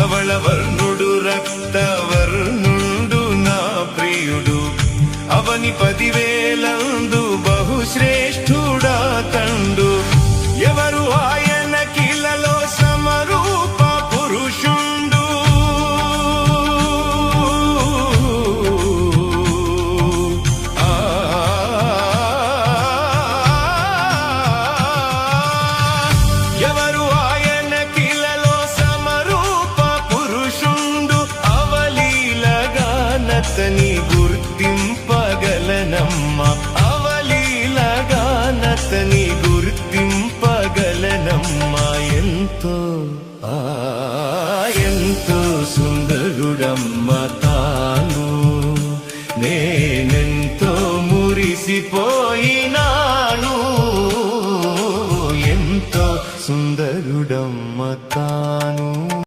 ధవళవర్ణుడు రక్తవర్ణుడు నా ప్రియుడు అవని 10,000 బహుశ్రేష్ఠుడా తండు ఎవరు ఆయన కిలలో సమరూప పురుషుండు ఎవరు ఆయన కిలలో సమరూప పురుషుండు అవలీలగానతని గుర్తింపగలనమ్మ అవలీలగానతని గుర్తింపగలనమ్మా ఎంతో సుందరుడమ్మ